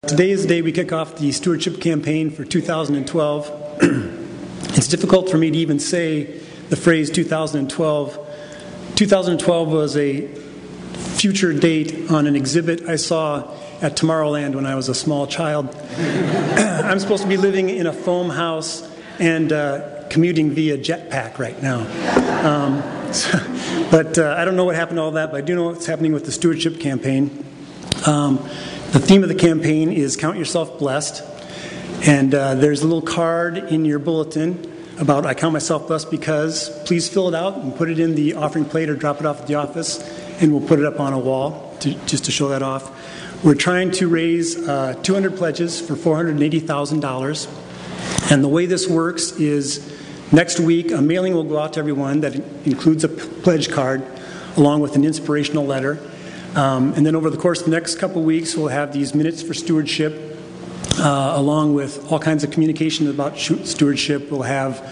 Today is the day we kick off the stewardship campaign for 2012. It's difficult for me to even say the phrase 2012. 2012 was a future date on an exhibit I saw at Tomorrowland when I was a small child. I'm supposed to be living in a foam house and commuting via jetpack right now. But I don't know what happened to all that, but I do know what's happening with the stewardship campaign. The theme of the campaign is Count Yourself Blessed. And there's a little card in your bulletin about I count myself blessed because. Please fill it out and put it in the offering plate or drop it off at the office, and we'll put it up on a wall just to show that off. We're trying to raise 200 pledges for $480,000. And the way this works is next week a mailing will go out to everyone that includes a pledge card along with an inspirational letter. And then over the course of the next couple weeks, we'll have these minutes for stewardship, along with all kinds of communication about stewardship. We'll have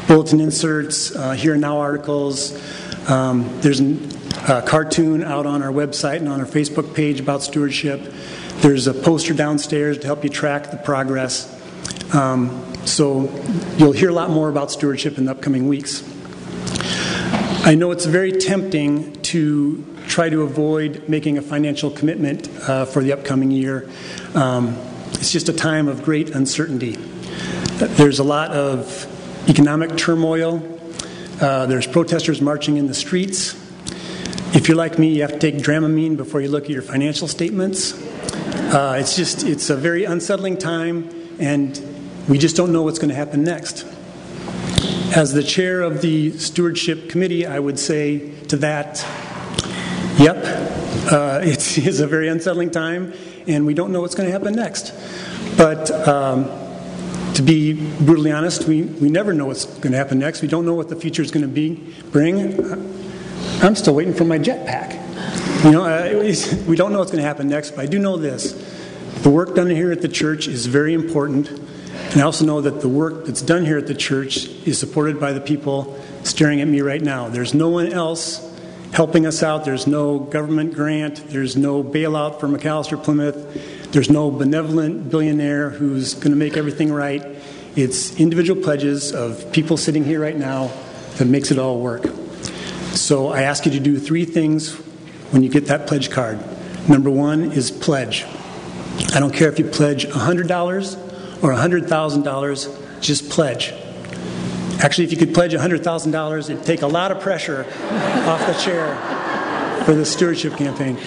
bulletin inserts, here and now articles. There's a cartoon out on our website and on our Facebook page about stewardship. There's a poster downstairs to help you track the progress. So you'll hear a lot more about stewardship in the upcoming weeks. I know it's very tempting to try to avoid making a financial commitment for the upcoming year. It's just a time of great uncertainty. There's a lot of economic turmoil. There's protesters marching in the streets. If you're like me, you have to take Dramamine before you look at your financial statements. It's a very unsettling time, and we just don't know what's going to happen next. As the chair of the stewardship committee, I would say to that, yep, it is a very unsettling time, and we don't know what's going to happen next. But to be brutally honest, we never know what's going to happen next. We don't know what the future is going to bring. I'm still waiting for my jetpack. We don't know what's going to happen next, but I do know this. The work done here at the church is very important, and I also know that the work that's done here at the church is supported by the people staring at me right now. There's no one else helping us out. There's no government grant. There's no bailout for McAllister Plymouth. There's no benevolent billionaire who's going to make everything right. It's individual pledges of people sitting here right now that makes it all work. So I ask you to do three things when you get that pledge card. Number one is pledge. I don't care if you pledge $100 or $100,000, just pledge. Actually, if you could pledge $100,000, it'd take a lot of pressure off the chair for the stewardship campaign.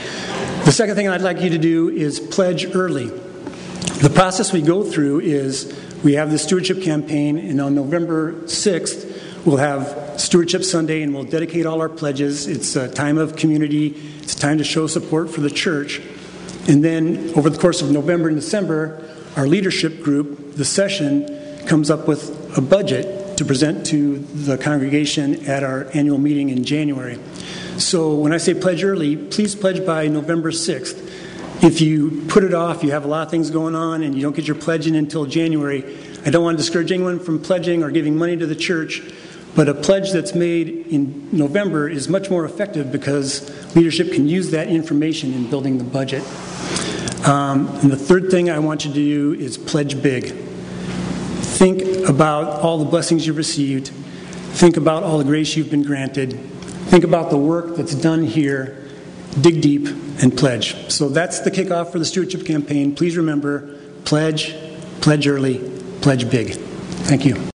The second thing I'd like you to do is pledge early. The process we go through is we have the stewardship campaign, and on November 6th, we'll have Stewardship Sunday, and we'll dedicate all our pledges. It's a time of community. It's a time to show support for the church. And then over the course of November and December, our leadership group, the session, comes up with a budget to present to the congregation at our annual meeting in January. So when I say pledge early, please pledge by November 6th. If you put it off, you have a lot of things going on, and you don't get your pledge in until January, I don't want to discourage anyone from pledging or giving money to the church, but a pledge that's made in November is much more effective because leadership can use that information in building the budget. And the third thing I want you to do is pledge big. Think about all the blessings you've received. Think about all the grace you've been granted. Think about the work that's done here. Dig deep and pledge. So that's the kickoff for the stewardship campaign. Please remember, pledge early, pledge big. Thank you.